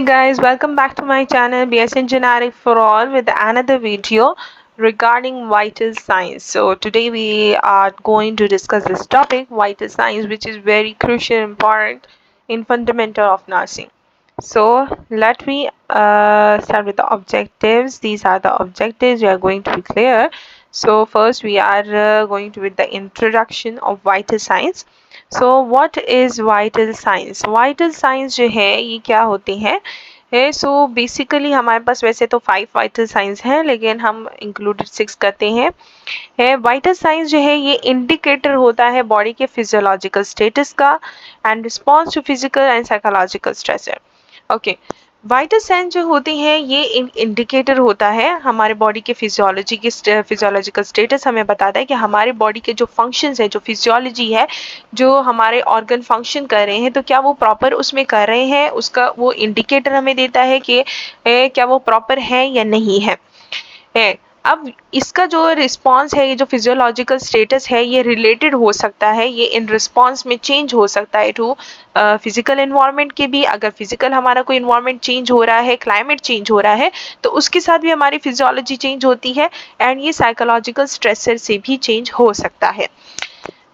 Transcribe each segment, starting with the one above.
guys, welcome back to my channel BS Engineering for All with another video regarding vital signs. So today we are going to discuss this topic, vital signs, which is very crucial and important in fundamental of nursing. So let me start with the objectives. These are the objectives we are going to be clear. So first we are going to with the introduction of vital signs. So what is vital signs. Vital science जो है ये क्या होते हैं so basically हमारे पास वैसे तो 5 vital science हैं लेकिन हम इंक्लूडेड 6 करते हैं. वाइटल साइंस जो है ये इंडिकेटर होता है बॉडी के फिजियोलॉजिकल स्टेटस का and response to physical and psychological stress. Okay, vital sign जो होती हैं ये इंडिकेटर होता है हमारे बॉडी के फिजियोलॉजिकल स्टेटस हमें बताता है कि हमारे बॉडी के जो फंक्शंस है, जो फिजियोलॉजी है, जो हमारे ऑर्गन फंक्शन कर रहे हैं तो क्या वो प्रॉपर उसमें कर रहे हैं, उसका वो इंडिकेटर हमें देता है कि क्या वो प्रॉपर है या नहीं है. अब इसका जो रिस्पॉन्स है, ये जो फिजियोलॉजिकल स्टेटस है, ये रिलेटेड हो सकता है, ये इन रिस्पॉन्स में चेंज हो सकता है टू फिजिकल एनवायरनमेंट के भी. अगर फिजिकल हमारा कोई एनवायरनमेंट चेंज हो रहा है, क्लाइमेट चेंज हो रहा है, तो उसके साथ भी हमारी फिजियोलॉजी चेंज होती है एंड ये साइकोलॉजिकल स्ट्रेसर से भी चेंज हो सकता है.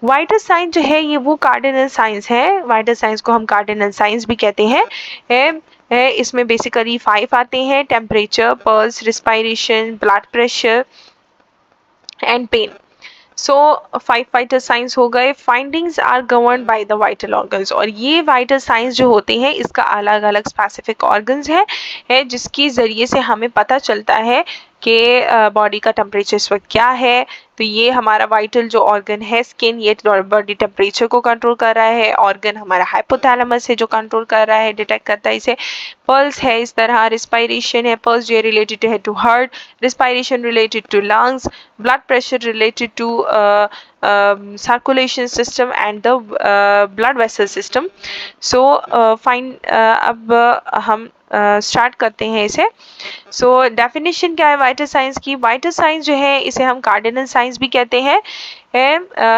वाइटल साइन जो है ये वो कार्डिनल साइंस है. वाइटल साइंस को हम कार्डिनल साइंस भी कहते हैं. इसमें बेसिकली 5 आते हैं: temperature, pulse, respiration, blood pressure and pain. So 5 vital signs हो गए. Findings are govern by the vital organs. और ये वाइटल साइंस जो होते हैं इसका अलग अलग स्पेसिफिक ऑर्गन्स है जिसके ज़रिए से हमें पता चलता है कि बॉडी का टेम्परेचर इस वक्त क्या है. तो ये हमारा वाइटल जो ऑर्गन है, स्किन, ये बॉडी टेम्परेचर को कंट्रोल कर रहा है. ऑर्गन हमारा हाइपोथैलेमस है जो कंट्रोल कर रहा है, डिटेक्ट करता है इसे. पल्स है इस तरह, रिस्पायरेशन है, पल्स जो है रिलेटेड है to heart, respiration related to lungs, blood pressure related to circulation system and the blood vessel system. So अब हम स्टार्ट करते हैं इसे. सो डेफिनेशन क्या है वाइटल साइंस की. वाइटल साइंस जो है इसे हम कार्डिनल साइंस भी कहते हैं.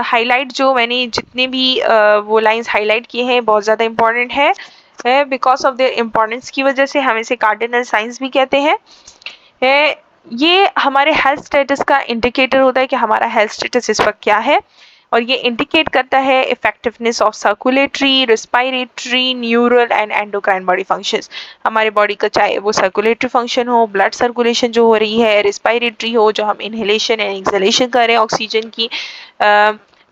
हाईलाइट जो मैंने जितने भी वो लाइंस हाईलाइट किए हैं बहुत ज़्यादा इंपॉर्टेंट है बिकॉज ऑफ देयर इम्पोर्टेंस की वजह से हम इसे कार्डिनल साइंस भी कहते हैं. ये हमारे हेल्थ स्टेटस का इंडिकेटर होता है कि हमारा हेल्थ स्टेटस इस वक्त क्या है, और ये इंडिकेट करता है effectiveness of circulatory, respiratory, neural and endocrine body functions. हमारे बॉडी का चाहे वो सर्कुलेटरी फंक्शन हो, ब्लड सर्कुलेशन जो हो रही है, रिस्पायरेटरी हो जो हम इनहेलेशन एंड एक्सहेलेशन कर रहे हैं ऑक्सीजन की,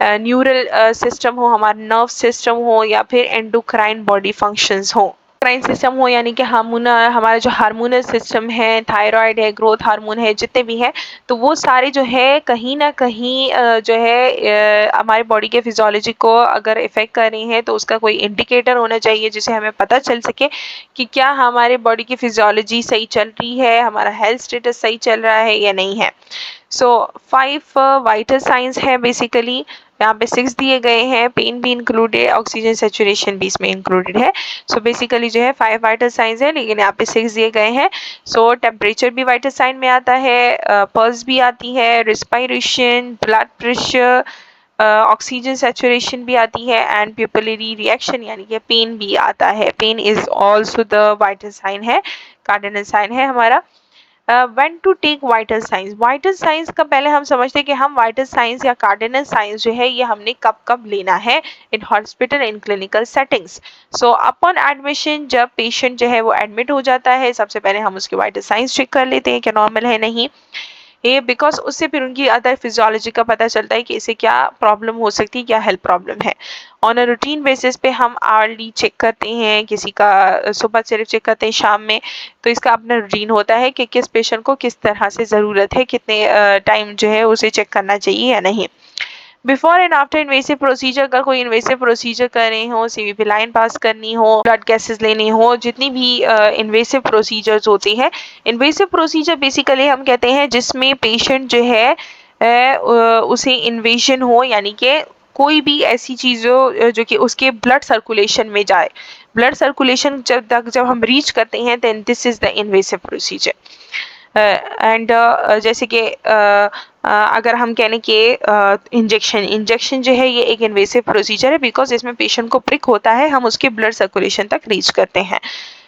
न्यूरल सिस्टम हो, हमारा नर्व सिस्टम हो, या फिर एंडोक्राइन बॉडी फंक्शंस हो. एंडोक्राइन सिस्टम हो यानी कि हमारा जो हार्मोनल सिस्टम है, थायराइड है, ग्रोथ हार्मोन है, जितने भी हैं, तो वो सारे जो है कहीं ना कहीं जो है हमारे बॉडी के फिजियोलॉजी को अगर इफेक्ट कर रही हैं तो उसका कोई इंडिकेटर होना चाहिए जिससे हमें पता चल सके कि क्या हमारे बॉडी की फिजियोलॉजी सही चल रही है, हमारा हेल्थ स्टेटस सही चल रहा है या नहीं है. सो 5 वाइटल साइंस है बेसिकली. यहाँ पे 6 दिए गए हैं, पेन भी इंक्लूडेड, ऑक्सीजन सेचुरेशन भी इसमें इंक्लूडेड है. सो बेसिकली जो है 5 वाइटल साइंस है लेकिन यहाँ पे 6 दिए गए हैं. सो टेम्परेचर भी वाइटल साइन में आता है, पल्स भी आती है, respiration, blood pressure, oxygen saturation भी आती है एंड प्यूपिलरी रिएक्शन यानी कि पेन भी आता है. Pain is also the vital sign है, कार्डिनल साइन है हमारा. When to take vital signs. Vital signs का पहले हम समझते हैं कि हम वाइटल साइंस या कार्डिनल साइंस जो है ये हमने कब कब लेना है in hospital in clinical settings. So upon admission, जब पेशेंट जो है वो एडमिट हो जाता है, सबसे पहले हम उसके वाइटल साइंस चेक कर लेते हैं कि नॉर्मल है नहीं. ये बिकॉज उससे फिर उनकी अदर फिजियोलॉजी का पता चलता है कि इसे क्या प्रॉब्लम हो सकती है, क्या हेल्थ प्रॉब्लम है. ऑन अ रूटीन बेसिस पे हम आर्ली चेक करते हैं, किसी का सुबह सिर्फ चेक करते हैं, शाम में. तो इसका अपना रूटीन होता है कि किस पेशेंट को किस तरह से ज़रूरत है, कितने टाइम जो है उसे चेक करना चाहिए या नहीं. Before and after invasive procedure, अगर कोई इन्वेसिव प्रोसीजर कर रहे हो, सीवीपी लाइन पास करनी हो, ब्लड गैसेस लेनी हो, जितनी भी इन्वेसिव प्रोसीजर्स होती हैं. इन्वेसिव प्रोसीजर बेसिकली हम कहते हैं जिसमें पेशेंट जो है उसे इन्वेशन हो यानी कि कोई भी ऐसी चीज़ हो जो कि उसके ब्लड सर्कुलेशन में जाए. ब्लड सर्कुलेशन जब हम रीच करते हैं then this is the invasive procedure. And जैसे कि अगर हम कहने कि इंजेक्शन जो है ये एक इन्वेसिव प्रोसीजर है बिकॉज इसमें पेशेंट को प्रिक होता है, हम उसके ब्लड सर्कुलेशन तक रीच करते हैं.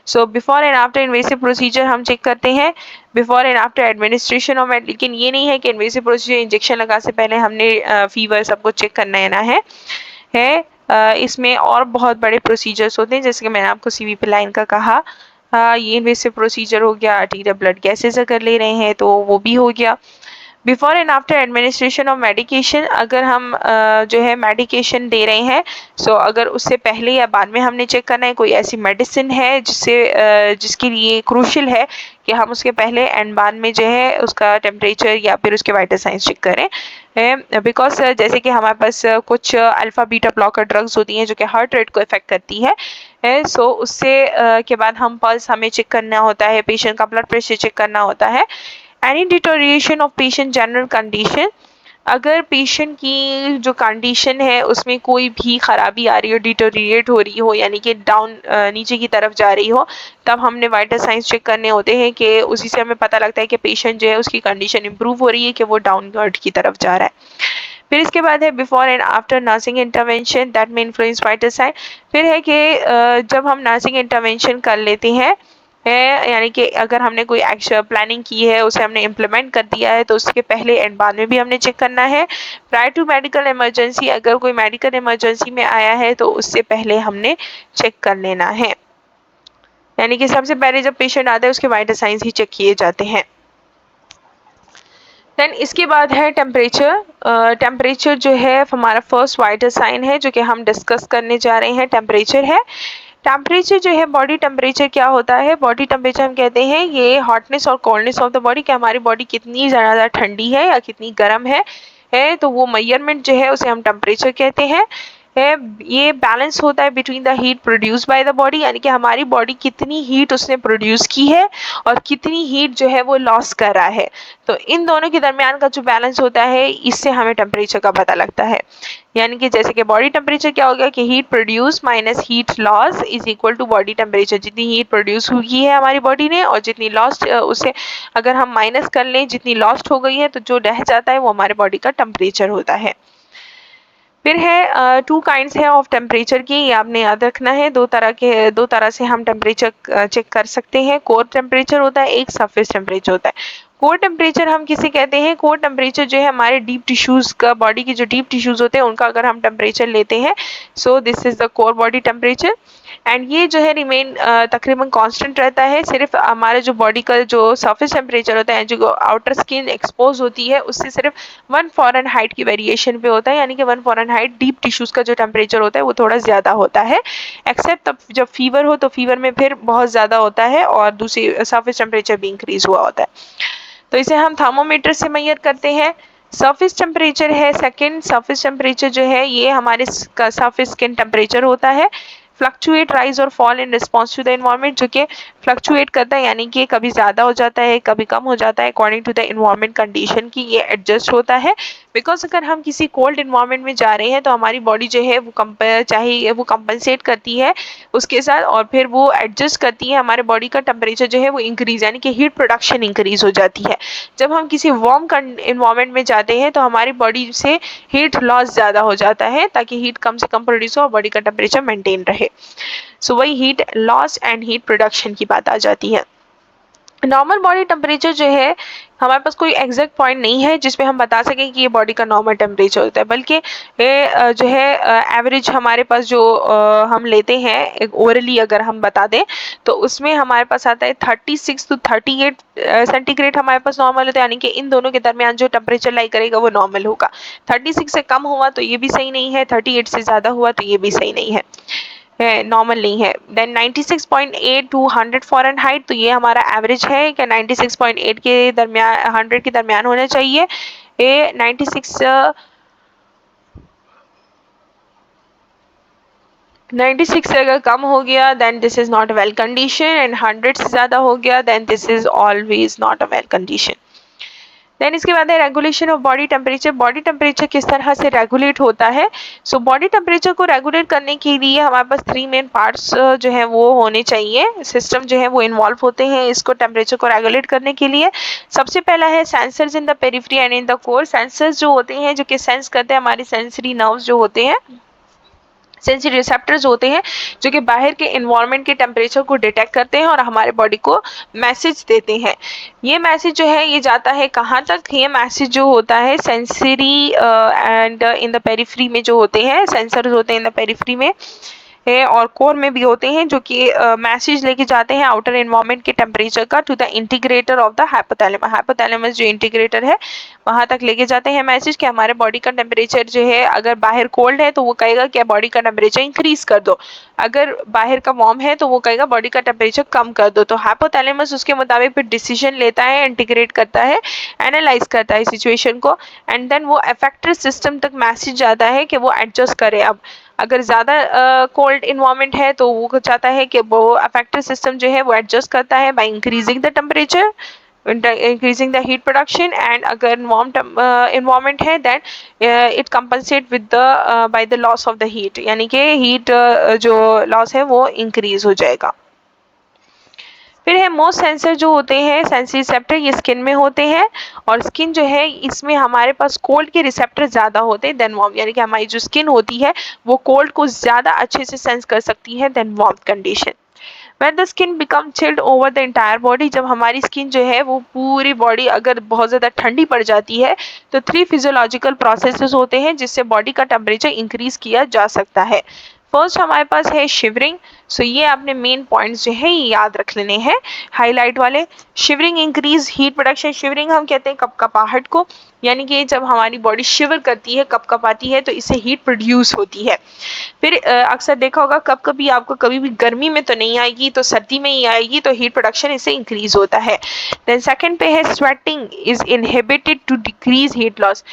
So before and after invasive procedure हम चेक करते हैं, before and after administration of लेकिन ये नहीं है कि इन्वेसिव प्रोसीजर इंजेक्शन लगा से पहले हमने फीवर सबको चेक करना है इसमें और बहुत बड़े प्रोसीजर्स होते हैं, जैसे कि मैंने आपको सीवीपी लाइन का कहा। ये इन्वेसिव प्रोसीजर हो गया। आर्टीरियल ब्लड गैसेज अगर ले रहे हैं तो वो भी हो गया। Before and after administration of medication, अगर हम जो है मेडिकेशन दे रहे हैं, सो अगर उससे पहले या बाद में हमने चेक करना है कोई ऐसी मेडिसिन है जिसके लिए क्रूशियल है कि हम उसके पहले एंड बाद में जो है उसका टेम्परेचर या फिर उसके वाइटल साइंस चेक करें। बिकॉज जैसे कि हमारे पास कुछ अल्फा बीटा ब्लॉकर ड्रग्स होती हैं जो कि हार्ट रेट को इफेक्ट करती है। सो उससे के बाद हम पल्स हमें चेक करना होता है, पेशेंट का ब्लड प्रेशर चेक करना होता है। Any deterioration of patient general condition, अगर पेशेंट की जो कंडीशन है उसमें कोई भी खराबी आ रही हो, डिटोरिएट हो रही हो, यानी कि डाउन नीचे की तरफ जा रही हो, तब हमने वाइटल साइंस चेक करने होते हैं कि उसी से हमें पता लगता है कि पेशेंट जो है उसकी कंडीशन इंप्रूव हो रही है कि वो डाउनवर्ड की तरफ जा रहा है। फिर इसके बाद है before and after nursing intervention that में इन्फ्लुएंस वाइटल साइन। फिर है कि जब हम नर्सिंग इंटरवेंशन कर लेते हैं यानी कि अगर हमने कोई एक्शन प्लानिंग की है, उसे हमने इम्प्लीमेंट कर दिया है, तो उसके पहले एंड बाद में भी हमने चेक करना है। प्रायर टू मेडिकल इमरजेंसी, अगर कोई मेडिकल इमरजेंसी में आया है तो उससे पहले हमने चेक कर लेना है, यानी कि सबसे पहले जब पेशेंट आता है उसके वाइटल साइंस ही चेक किए जाते हैं। देन इसके बाद है टेम्परेचर। टेम्परेचर जो है हमारा फर्स्ट वाइटल साइन है जो कि हम डिस्कस करने जा रहे हैं, टेम्परेचर है। टेम्परेचर जो है बॉडी टेम्परेचर क्या होता है, बॉडी टेम्परेचर हम कहते हैं ये हॉटनेस और कोल्डनेस ऑफ द बॉडी, कि हमारी बॉडी कितनी ज़्यादा ठंडी है या कितनी गर्म है तो वो मेजरमेंट जो है उसे हम टेम्परेचर कहते हैं। ये बैलेंस होता है between the heat produce by the body, यानी कि हमारी बॉडी कितनी हीट उसने प्रोड्यूस की है और कितनी हीट जो है वो लॉस कर रहा है। तो इन दोनों के दरमियान का जो बैलेंस होता है इससे हमें टेम्परेचर का पता लगता है। यानी कि जैसे कि बॉडी टेम्परेचर क्या हो गया कि heat produce minus heat loss is equal to body temperature. जितनी हीट प्रोड्यूस हुई है हमारी बॉडी ने और जितनी लॉस्ट उसे अगर हम माइनस कर लें, जितनी लॉस्ट हो गई है, तो जो रह जाता है वो हमारे बॉडी का टेम्परेचर होता है। फिर है टू काइंड्स है ऑफ टेम्परेचर की, ये आपने याद रखना है। दो तरह से हम टेम्परेचर चेक कर सकते हैं। कोर टेम्परेचर होता है, एक सरफेस टेम्परेचर होता है। कोर टेम्परेचर हम किसे कहते हैं, कोर टेम्परेचर जो है हमारे डीप टिश्यूज का, बॉडी के जो डीप टिश्यूज होते हैं उनका अगर हम टेम्परेचर लेते हैं, so this is the core body temperature. And ये जो है रिमेन तकरीबन कांस्टेंट रहता है, सिर्फ हमारे जो बॉडी का जो सरफेस टेम्परेचर होता है, जो आउटर स्किन एक्सपोज होती है, उससे सिर्फ 1 फ़ारेनहाइट की वेरिएशन पे होता है, यानी कि 1 फ़ारेनहाइट डीप टिश्यूज का जो टेम्परेचर होता है वो थोड़ा ज़्यादा होता है। एक्सेप्ट तब जब फीवर हो तो फीवर में फिर बहुत ज़्यादा होता है और दूसरी सरफेस टेम्परेचर भी इंक्रीज हुआ होता है। तो इसे हम थर्मोमीटर से मेजर करते हैं। सरफेस टेम्परेचर है सेकंड। सरफेस टेम्परेचर जो है ये हमारे सरफेस स्किन टेम्परेचर होता है। फ्लक्चुएट राइज और fall in response to the environment, जो कि फ्लक्चुएट करता है, यानी कि कभी ज़्यादा हो जाता है कभी कम हो जाता है according to the environment condition की, ये एडजस्ट होता है। बिकॉज अगर हम किसी कोल्ड इन्वायरमेंट में जा रहे हैं तो हमारी बॉडी जो है वो चाहे वो कंपनसेट करती है उसके साथ और फिर वो एडजस्ट करती है, हमारे बॉडी का टेम्परेचर जो है वो इंक्रीज, यानी कि हीट प्रोडक्शन इंक्रीज हो जाती है। जब हम किसी वार्म इन्वायरमेंट में जाते हैं तो हमारी बॉडी से हीट लॉस ज़्यादा हो जाता है ताकि हीट कम से कम प्रोड्यूस हो और बॉडी का टेम्परेचर मेंटेन रहे। सो वही heat loss and heat production की बात आ जाती है। नॉर्मल बॉडी टेम्परेचर जो है हमारे पास कोई एग्जैक्ट पॉइंट नहीं है जिसपे हम बता सकें कि ये बॉडी का नॉर्मल टेम्परेचर होता है, बल्कि ये जो है एवरेज हमारे पास जो हम लेते हैं ओरली अगर हम बता दें तो उसमें हमारे पास आता है 36 to 38 सेंटीग्रेड हमारे पास नॉर्मल होता है, यानी कि इन दोनों के दरमियान जो टेम्परेचर लाई करेगा वो नॉर्मल होगा। 36 से कम हुआ तो ये भी सही नहीं है, 38 से ज़्यादा हुआ तो ये भी सही नहीं है, नॉर्मल नहीं है। देन 96.8 टू 100 फ़ारेनहाइट, तो ये हमारा एवरेज है कि 96.8 के दरमियान 100 के दरमियान होना चाहिए। ये 96 से अगर कम हो गया then this is not a well condition, and 100 से ज़्यादा हो गया then this is always not a well condition. Then इसके बाद है regulation of body temperature. Body temperature किस तरह से रेगुलेट होता है। सो बॉडी टेम्परेचर को रेगुलेट करने के लिए हमारे पास 3 मेन पार्ट्स जो है वो होने चाहिए, सिस्टम जो है वो इन्वॉल्व होते हैं इसको टेम्परेचर को रेगुलेट करने के लिए। सबसे पहला है sensors in the periphery and in the core. Sensors जो होते हैं जो कि सेंस करते हैं, हमारे सेंसरी नर्व्स जो होते हैं सेंसरी रिसेप्टर्स होते हैं जो कि बाहर के एनवायरनमेंट के टेम्परेचर को डिटेक्ट करते हैं और हमारे बॉडी को मैसेज देते हैं। ये मैसेज जो है ये जाता है कहाँ तक, ये मैसेज जो होता है sensory and in the periphery में जो होते हैं, सेंसर्स होते हैं इन द पेरिफेरी में है और कोर में भी होते हैं, जो कि मैसेज लेके जाते हैं आउटर एनवायरनमेंट के टेम्परेचर का to the integrator of the hypothalamus. Hypothalamus जो इंटीग्रेटर है वहां तक लेके जाते हैं मैसेज कि हमारे बॉडी का टेम्परेचर जो है, अगर बाहर कोल्ड है तो वो कहेगा कि बॉडी का टेम्परेचर इंक्रीज कर दो, अगर बाहर का वार्म है तो वो कहेगा बॉडी का टेम्परेचर कम कर दो। तो हाइपोथैलेमस उसके मुताबिक फिर डिसीजन लेता है, इंटीग्रेट करता है, एनालाइज करता है सिचुएशन को, एंड देन वो अफेक्टर सिस्टम तक मैसेज जाता है कि वो एडजस्ट करे। अब अगर ज़्यादा कोल्ड इन्वायरमेंट है तो वो चाहता है कि वो अफेक्टिव सिस्टम जो है वो एडजस्ट करता है by increasing the temperature, increasing the heat production, and अगर warm environment है then it compensate with the by the loss of the heat, यानी कि heat जो loss है वो increase हो जाएगा। फिर है मोस्ट सेंसर जो होते हैं सेंसरी रिसेप्टर, ये स्किन में होते हैं और स्किन जो है इसमें हमारे पास कोल्ड के रिसेप्टर ज़्यादा होते हैं देन वार्म, यानी कि हमारी जो स्किन होती है वो कोल्ड को ज़्यादा अच्छे से सेंस कर सकती है then warm condition. When the skin become chilled over the entire body, जब हमारी स्किन जो है वो पूरी बॉडी अगर बहुत ज़्यादा ठंडी पड़ जाती है तो 3 फिजियोलॉजिकल प्रोसेसेस होते हैं जिससे बॉडी का टेम्परेचर इंक्रीज किया जा सकता है। फर्स्ट हमारे पास है शिवरिंग। सो ये आपने मेन पॉइंट्स जो है ये याद रख लेने हैं हाईलाइट वाले। Shivering increase heat production. Shivering हम कहते हैं कपकपाहट को, यानी कि जब हमारी बॉडी शिवर करती है, कपकपाती है, तो इससे हीट प्रोड्यूस होती है। फिर अक्सर देखा होगा कब कभी आपको कभी भी गर्मी में तो नहीं आएगी तो सर्दी में ही आएगी, तो हीट प्रोडक्शन इससे इंक्रीज होता है। देन सेकंड पे है sweating is inhibited to decrease heat loss.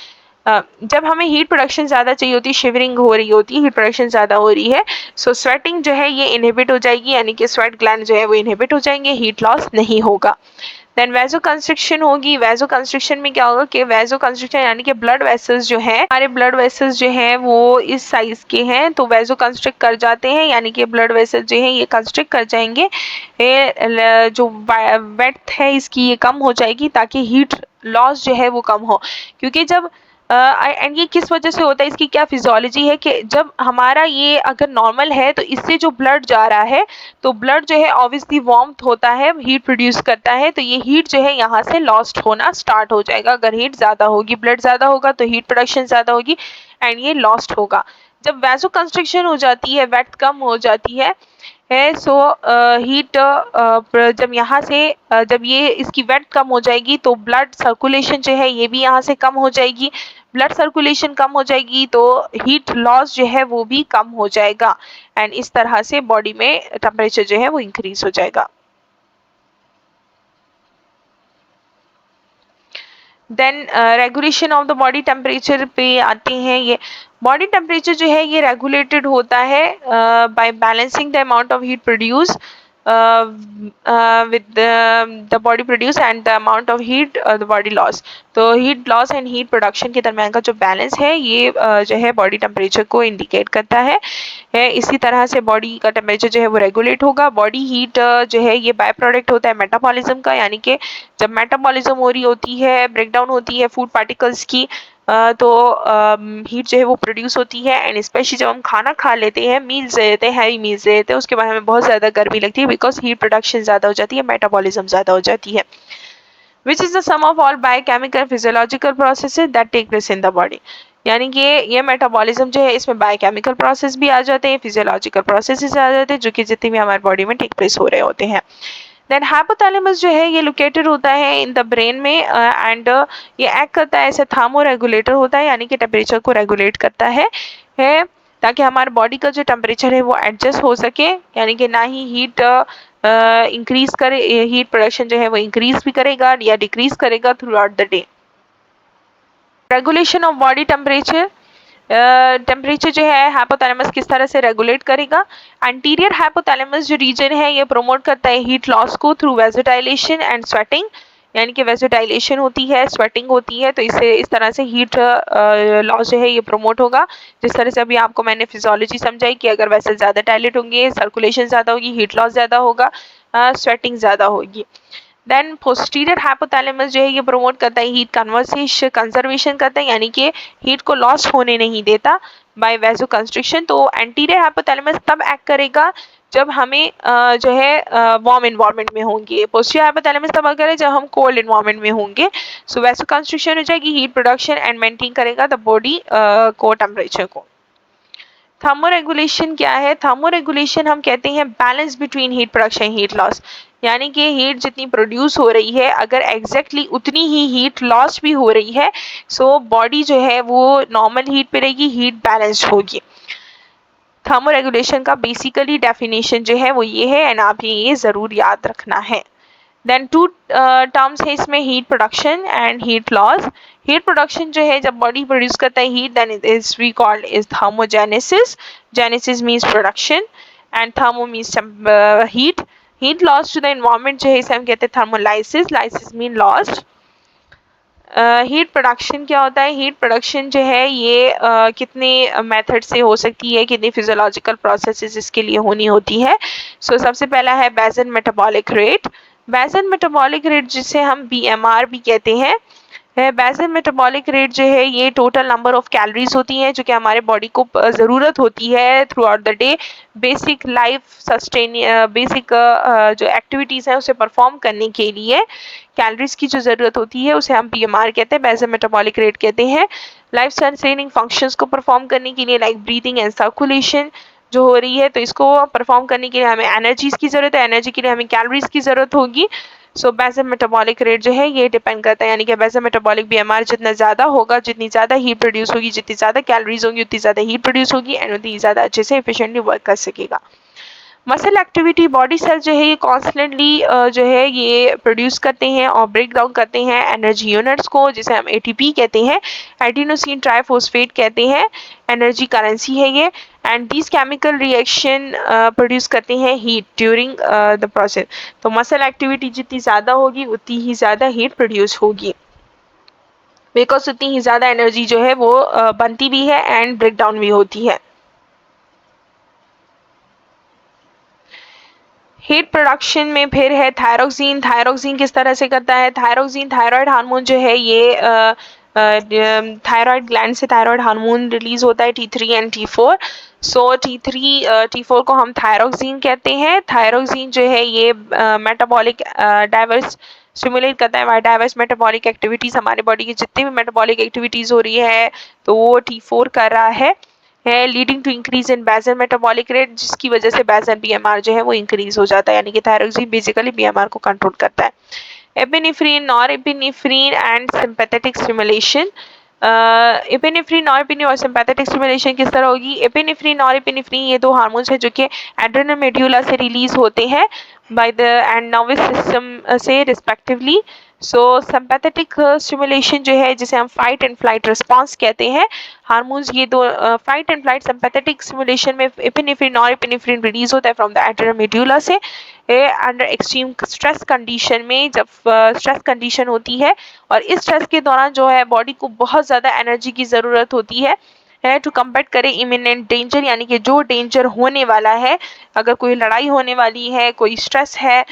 जब हमें हीट प्रोडक्शन ज़्यादा चाहिए होती है, शिवरिंग हो रही होती है, हीट प्रोडक्शन ज़्यादा हो रही है, सो स्वेटिंग जो है ये इनहिबिट हो जाएगी, यानी कि स्वेट ग्लैंड जो है वो इनहिबिट हो जाएंगे, हीट लॉस नहीं होगा। देन वैजो कंस्ट्रिक्शन होगी। वैजो कंस्ट्रिक्शन में क्या होगा कि वैजो कंस्ट्रिक्शन यानी कि ब्लड वेसल्स जो है, हमारे ब्लड वेसल्स जो हैं वो इस साइज के हैं तो वैजो कंस्ट्रिक्ट कर जाते हैं, यानी कि ब्लड वेसल्स जो हैं ये कंस्ट्रिक्ट कर जाएंगे। ये जो वेट है इसकी ये कम हो जाएगी ताकि हीट लॉस जो है वो कम हो। क्योंकि जब एंड ये किस वजह से होता है, इसकी क्या फिजियोलॉजी है कि जब हमारा ये अगर नॉर्मल है तो इससे जो ब्लड जा रहा है तो ब्लड जो है ऑब्वियसली वार्मथ होता है, हीट प्रोड्यूस करता है, तो ये हीट जो है यहाँ से लॉस्ट होना स्टार्ट हो जाएगा। अगर हीट ज़्यादा होगी, ब्लड ज़्यादा होगा तो हीट प्रोडक्शन ज़्यादा होगी एंड ये लॉस्ट होगा। जब वैसो कंस्ट्रिक्शन हो जाती है, वेट कम हो जाती है सो हीट जब यहाँ से जब ये इसकी वेट कम हो जाएगी तो ब्लड सर्कुलेशन जो है ये भी यहाँ से कम हो जाएगी। ब्लड सर्कुलेशन कम हो जाएगी तो हीट लॉस जो है वो भी कम हो जाएगा एंड इस तरह से बॉडी में टेम्परेचर जो है वो इंक्रीज हो जाएगा। Then regulation of the body temperature पे आते हैं। ये बॉडी टेम्परेचर जो है ये रेगुलेटेड होता है by balancing the amount of heat produce with the body produce and the amount of heat the body loss। तो heat loss and heat production के दरमियान का जो बैलेंस है ये जो है बॉडी टेम्परेचर को इंडिकेट करता है। इसी तरह से बॉडी का टेम्परेचर जो है वो रेगुलेट होगा। बॉडी हीट जो है ये बाय प्रोडक्ट होता है मेटाबॉलिज्म का, यानी कि जब मेटाबॉलिज्म हो रही होती है, ब्रेकडाउन होती है फूड पार्टिकल्स की तो हीट जो है वो प्रोड्यूस होती है एंड स्पेशली जब हम खाना खा लेते हैं, मील्स लेते हैं, हैवी मील्स लेते हैं, उसके बाद हमें बहुत ज़्यादा गर्मी लगती है बिकॉज हीट प्रोडक्शन ज़्यादा हो जाती है, मेटाबॉलिज्म ज़्यादा हो जाती है। Which is the sum of all biochemical physiological processes that take place in the body. यानी कि ये मेटाबॉलिज्म जो है इसमें बायोकेमिकल प्रोसेस भी आ जाते हैं, फिजियोलॉजिकल प्रोसेसेस आ जाते हैं जो कि जितने भी हमारे बॉडी में टेक प्लेस हो रहे होते हैं। देन हाइपोथैलेमस जो है ये लोकेटेड होता है इन द ब्रेन में एंड ये एक्ट करता है ऐसे थर्मो रेगुलेटर होता है, यानी कि टेम्परेचर को रेगुलेट करता है ताकि हमारे बॉडी का जो टेम्परेचर है वो एडजस्ट हो सके, यानी कि ना ही हीट इंक्रीज करे, हीट प्रोडक्शन जो है वो इंक्रीज भी करेगा या डिक्रीज करेगा through out the day. Regulation of body temperature. Temperature जो है हाइपोथैलेमस किस तरह से रेगुलेट करेगा। एंटीरियर हाइपोथैलेमस जो रीजन है ये प्रमोट करता है हीट लॉस को थ्रू वेसोडाइलेशन एंड स्वेटिंग, यानी कि वेसोडाइलेशन होती है, स्वेटिंग होती है, तो इससे इस तरह से हीट लॉस जो है ये प्रमोट होगा। जिस तरह से अभी आपको मैंने फिजियोलॉजी समझाई कि अगर वेसल ज़्यादा डायलेट होंगे, सर्कुलेशन ज़्यादा होगी, हीट लॉस ज़्यादा होगा, स्वेटिंग ज़्यादा होगी। देन पोस्टीरियर हाइपोथैलेमस जो है ये प्रमोट करता है हीट कंजर्वेशन करता है, यानी कि हीट को लॉस होने नहीं देता बाय वैसो कंस्ट्रिक्शन। तो एंटीरियर हाइपोथैलेमस तब एक्ट करेगा जब हमें जो है वार्म इन्वायरमेंट में होंगे। पोस्टीरियर हाइपोथैलेमस तब एक्ट करेगा जब हम कोल्ड इन्वायरमेंट में होंगे। सो वैसो कंस्ट्रिक्शन हो जाएगी, हीट प्रोडक्शन एंड मेंटेन करेगा द बॉडी को टेम्परेचर को। थर्मोरेगुलेशन क्या है? थर्मोरेगुलेशन हम कहते हैं balance between heat production heat loss, यानी कि हीट जितनी प्रोड्यूस हो रही है अगर एग्जैक्टली उतनी ही हीट लॉस भी हो रही है, सो बॉडी जो है वो नॉर्मल हीट पे रहेगी, हीट बैलेंस्ड होगी। थर्मोरेगुलेशन का बेसिकली डेफिनेशन जो है वो ये है, एंड आप ये ज़रूर याद रखना है। देन टू टर्म्स है इसमें, heat production and heat loss. Heat production जो है जब बॉडी प्रोड्यूस करता है heat, then it is we called is thermogenesis. Genesis means production and thermo means heat. Heat loss to the environment जो है इसे हम कहते हैं thermolysis. Lysis mean lost. Heat production क्या होता है? हीट प्रोडक्शन जो है ये कितने मेथड से हो सकती है, कितनी फिजियोलॉजिकल प्रोसेसेस इसके लिए होनी होती है। सबसे पहला है बेसन मेटाबॉलिक रेट। बेसन मेटाबॉलिक रेट जिसे हम BMR भी कहते हैं। बेसल मेटाबॉलिक रेट जो है ये टोटल नंबर ऑफ कैलोरीज होती हैं जो कि हमारे बॉडी को ज़रूरत होती है through out the day basic life sustain basic जो एक्टिविटीज़ हैं उसे परफॉर्म करने के लिए कैलोरीज की जो ज़रूरत होती है उसे हम BMR कहते हैं, बेसल मेटाबॉलिक रेट कहते हैं। लाइफ सस्टेनिंग फंक्शंस को परफॉर्म करने के लिए लाइक ब्रीदिंग एंड सर्कुलेशन जो हो रही है, तो इसको परफॉर्म करने के लिए हमें एनर्जीज की ज़रूरत है, एनर्जी के लिए हमें कैलोरीज की ज़रूरत होगी। बेसल मेटाबॉलिक रेट जो है ये डिपेंड करता है, यानी कि बेसल मेटाबॉलिक BMR जितना ज़्यादा होगा, जितनी ज़्यादा हीट प्रोड्यूस होगी, जितनी ज़्यादा कैलोरीज होंगी उतनी ज़्यादा हीट प्रोड्यूस होगी एंड उतनी ज़्यादा अच्छे से एफिशिएंटली वर्क कर सकेगा। मसल एक्टिविटी, बॉडी सेल जो है ये कॉन्स्टेंटली जो है ये प्रोड्यूस करते हैं और ब्रेक डाउन करते हैं एनर्जी यूनिट्स को, जिसे हम ATP कहते हैं, एडिनोसिन ट्राइफॉस्फेट कहते हैं, एनर्जी करेंसी है ये। And this chemical reaction produce करते हैं हीट ड्यूरिंग द प्रोसेस। तो मसल एक्टिविटी जितनी ज़्यादा होगी उतनी ही ज़्यादा हीट प्रोड्यूस होगी, बिकॉज उतनी ही ज़्यादा एनर्जी जो है वो बनती भी है एंड ब्रेक डाउन भी होती है। हीट प्रोडक्शन में फिर है थायरोक्सिन। थायरोक्सिन किस तरह से करता है? थायरोक्सिन थायराइड हार्मोन जो है ये थायराइड ग्लैंड से थायराइड हार्मोन रिलीज होता है T3 and T4। T3 T4 को हम थायरोक्सिन कहते हैं। थायरोक्सिन जो है ये मेटाबॉलिक डाइवर्स स्टिमुलेट करता है डाइवर्स मेटाबॉलिक एक्टिविटीज, हमारे बॉडी की जितनी भी मेटाबॉलिक एक्टिविटीज हो रही है तो वो T4 कर रहा है leading to increase in basal metabolic rate, जिसकी वजह से बेसल BMR जो है वो इंक्रीज हो जाता है, यानी कि थायरोक्सिन बेसिकली BMR को कंट्रोल करता है। Epinephrine, norepinephrine and sympathetic stimulation. Epinephrine, norepinephrine और सिंपैथेटिक स्टिमुलेशन किस तरह होगी? एपिनेफ्रिन, नॉरएपिनेफ्रिन ये दो हार्मोन्स हैं जो कि एड्रेनल मेड्यूला से रिलीज होते हैं by the end nervous system से रिस्पेक्टिवली। सिंपैथेटिक स्टिमुलेशन जो है जिसे हम फाइट एंड फ्लाइट रिस्पॉन्स कहते हैं, हार्मोन्स ये दो fight and flight sympathetic stimulation में एपिनेफ्रिन, नॉरएपिनेफ्रिन रिलीज होता है फ्रॉम द एड्रेनल मेड्यूला से अंडर एक्सट्रीम स्ट्रेस कंडीशन में, जब स्ट्रेस कंडीशन होती है और इस स्ट्रेस के दौरान जो है बॉडी को बहुत ज़्यादा एनर्जी की ज़रूरत होती है टू कम्बैट करे इमिनेंट डेंजर, यानी कि जो डेंजर होने वाला है, अगर कोई लड़ाई होने वाली है, कोई स्ट्रेस है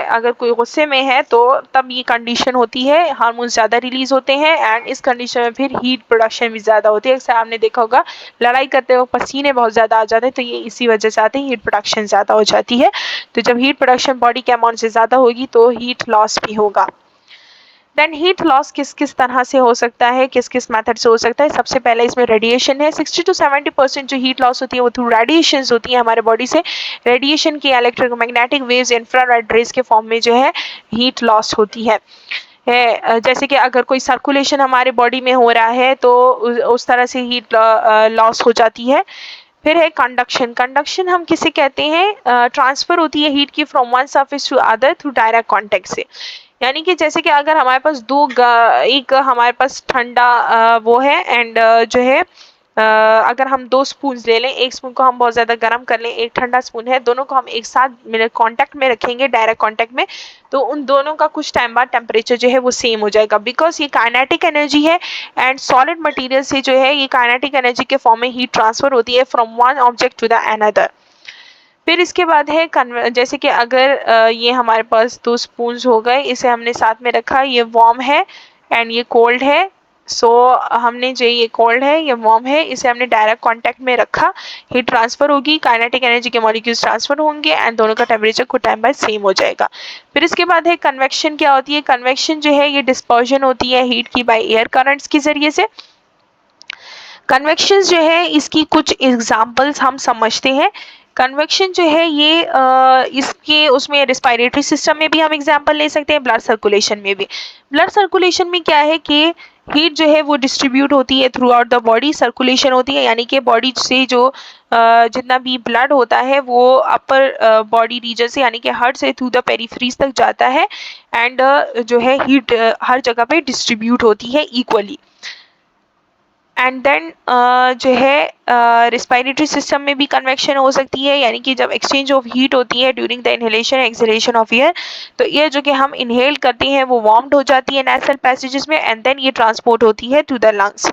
अगर कोई गुस्से में है तो तब ये कंडीशन होती है, हार्मोन ज़्यादा रिलीज होते हैं एंड इस कंडीशन में फिर हीट प्रोडक्शन भी ज़्यादा होती है। अक्सर आपने देखा होगा लड़ाई करते हुए पसीने बहुत ज़्यादा आ जाते हैं, तो ये इसी वजह से आते हैं, हीट प्रोडक्शन ज़्यादा हो जाती है। तो जब हीट प्रोडक्शन बॉडी के अमाउंट से ज़्यादा होगी तो हीट लॉस भी होगा। देन हीट लॉस किस किस तरह से हो सकता है, किस किस मेथड से हो सकता है? सबसे पहले इसमें रेडिएशन है। 60 to 70% जो हीट लॉस होती है वो थ्रू रेडिएशन होती है हमारे बॉडी से। रेडिएशन की इलेक्ट्रोमैग्नेटिक वेव्स, इंफ्रारेड रेज के फॉर्म में जो है हीट लॉस होती है। जैसे कि अगर कोई सर्कुलेशन हमारे बॉडी में हो रहा है तो उस तरह से हीट लॉस हो जाती है। फिर है कंडक्शन। कंडक्शन हम किसे कहते हैं? ट्रांसफर होती है हीट की from one surface to other through direct contact से, यानी कि जैसे कि अगर हमारे पास एक हमारे पास ठंडा वो है एंड जो है अगर हम दो स्पून ले लें, एक स्पून को हम बहुत ज़्यादा गर्म कर लें, एक ठंडा स्पून है, दोनों को हम एक साथ कांटेक्ट में रखेंगे, डायरेक्ट कांटेक्ट में, तो उन दोनों का कुछ टाइम बाद टेम्परेचर जो है वो सेम हो जाएगा, बिकॉज ये काइनेटिक एनर्जी है एंड सॉलिड मटेरियल से जो है ये काइनेटिक एनर्जी के फॉर्म में हीट ट्रांसफर होती है from one object to the another. फिर इसके बाद है जैसे कि अगर ये हमारे पास दो स्पून्स हो गए, इसे हमने साथ में रखा, ये वार्म है एंड ये कोल्ड है, सो हमने जो ये कोल्ड है, ये वार्म है, इसे हमने डायरेक्ट कांटेक्ट में रखा, हीट ट्रांसफर होगी, काइनेटिक एनर्जी के मॉलिक्यूल्स ट्रांसफर होंगे एंड दोनों का टेम्परेचर कुछ टाइम बाद सेम हो जाएगा। फिर इसके बाद है कन्वेक्शन। क्या होती है कन्वेक्शन? जो है ये डिस्पर्जन होती है हीट की बाय एयर करंट्स के जरिए से। कन्वेक्शन जो है इसकी कुछ एग्जांपल्स हम समझते हैं। कन्वेक्शन जो है ये इसके उसमें रिस्पायरेटरी सिस्टम में भी हम एग्जांपल ले सकते हैं, ब्लड सर्कुलेशन में भी। ब्लड सर्कुलेशन में क्या है कि हीट जो है वो डिस्ट्रीब्यूट होती है through out the body, circulation होती है, यानी कि बॉडी से जो जितना भी ब्लड होता है वो अपर बॉडी रीजन से यानी कि हार्ट से थ्रू द पेरिफेरीज तक जाता है एंड जो है हीट हर जगह पे डिस्ट्रीब्यूट होती है इक्वली। एंड देन जो है रिस्पायरेटरी सिस्टम में भी कन्वेक्शन हो सकती है, यानी कि जब एक्सचेंज ऑफ हीट होती है during the inhalation exhalation of air, तो एयर जो कि हम इनहेल करते हैं वो वार्म्ड हो जाती है नेसल पैसेजेस में एंड देन ये ट्रांसपोर्ट होती है टू द लंग्स।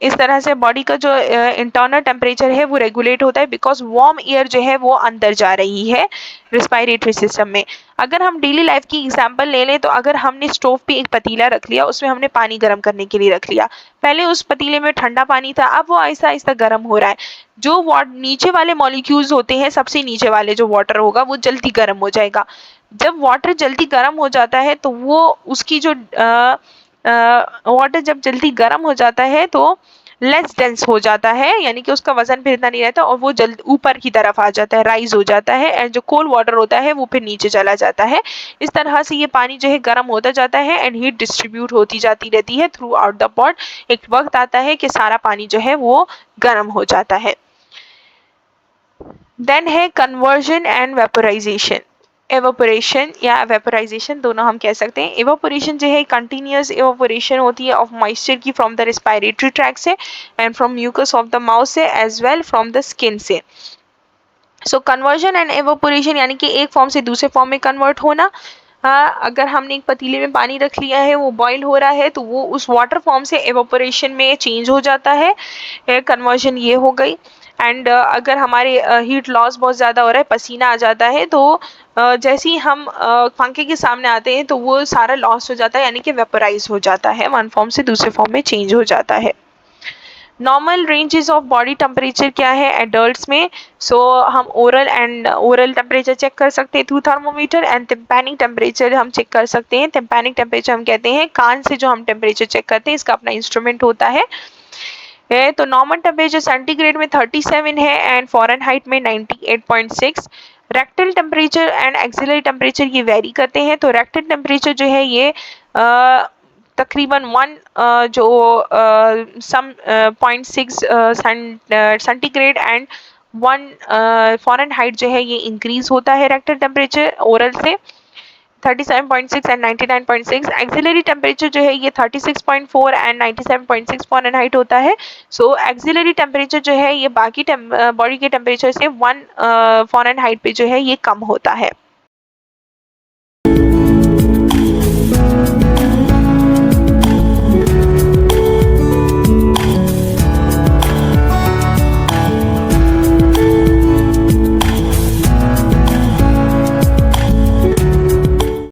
इस तरह से बॉडी का जो इंटरनल टेम्परेचर है वो रेगुलेट होता है बिकॉज वार्म एयर जो है वो अंदर जा रही है रिस्पायरेटरी सिस्टम में। अगर हम डेली लाइफ की एग्जांपल ले लें तो अगर हमने स्टोव पे एक पतीला रख लिया, उसमें हमने पानी गर्म करने के लिए रख लिया, पहले उस पतीले में ठंडा पानी था, अब वो आहिस्ता आहिस्ता गर्म हो रहा है। जो नीचे वाले मॉलिक्यूल्स होते हैं, सबसे नीचे वाले जो वाटर होगा वो जल्दी गर्म हो जाएगा। जब वाटर जल्दी गर्म हो जाता है तो वो उसकी जो वाटर जब जल्दी गर्म हो जाता है तो लेस डेंस हो जाता है, यानी कि उसका वजन फिर इतना नहीं रहता और वो जल्द ऊपर की तरफ आ जाता है, राइज हो जाता है एंड जो कोल्ड वाटर होता है वो फिर नीचे चला जाता है। इस तरह से ये पानी जो है गर्म होता जाता है एंड हीट डिस्ट्रीब्यूट होती जाती रहती है थ्रू आउट द पॉट। एक वक्त आता है कि सारा पानी जो है वो गर्म हो जाता है। देन है कन्वर्जन एंड वेपोराइजेशन। एवोपरेशन या वेपोराइजेशन दोनों हम कह सकते हैं। एवोपरेशन जो है कंटिन्यूअस एवोपरेशन होती है ऑफ मॉइस्चर की फ्रॉम द रेस्पिरेटरी ट्रैक से and from mucus of the mouth से as well from the skin से। सो कन्वर्जन एंड एवोपरेशन यानी कि एक फॉर्म से दूसरे फॉर्म में कन्वर्ट होना। अगर हमने एक पतीले में पानी रख लिया है, वो बॉईल हो रहा है, तो वो उस वाटर फॉर्म से एवोपरेशन में चेंज हो जाता है, कन्वर्जन ये हो गई। एंड अगर हमारे हीट लॉस बहुत ज़्यादा हो रहा है, पसीना आ जाता है, तो जैसे ही हम पंखे के सामने आते हैं तो वो सारा लॉस हो जाता है, यानी कि वेपोराइज हो जाता है, वन फॉर्म से दूसरे फॉर्म में चेंज हो जाता है। Normal ranges of body temperature क्या है एडल्ट्स में? सो हम ओरल टेम्परेचर चेक कर सकते हैं through thermometer and tympanic temperature हम चेक कर सकते हैं। टिम्पैनिक टेम्परेचर हम कहते हैं कान से जो हम टेम्परेचर चेक करते हैं, इसका अपना इंस्ट्रूमेंट होता है। तो नॉर्मल टेम्परेचर सेंटीग्रेड में 37 है एंड फ़ारेनहाइट में 98.6। Rectal temperature and axillary temperature ये वेरी करते हैं। तो रेक्टल टेम्परेचर जो है ये तकरीबन 1 जो सम 0.6 सेंटीग्रेड एंड 1 फ़ारेनहाइट जो है ये इंक्रीज होता है रेक्टल टेम्परेचर ओरल से 37.6 एंड 99.6। एक्सिलरी टेम्परेचर जो है ये 36.4 एंड 97.6 फ़ारेनहाइट होता है। सो एक्सिलरी टेम्परेचर जो है ये बाकी बॉडी के टेम्परेचर से 1 फ़ारेनहाइट पे जो है ये कम होता है।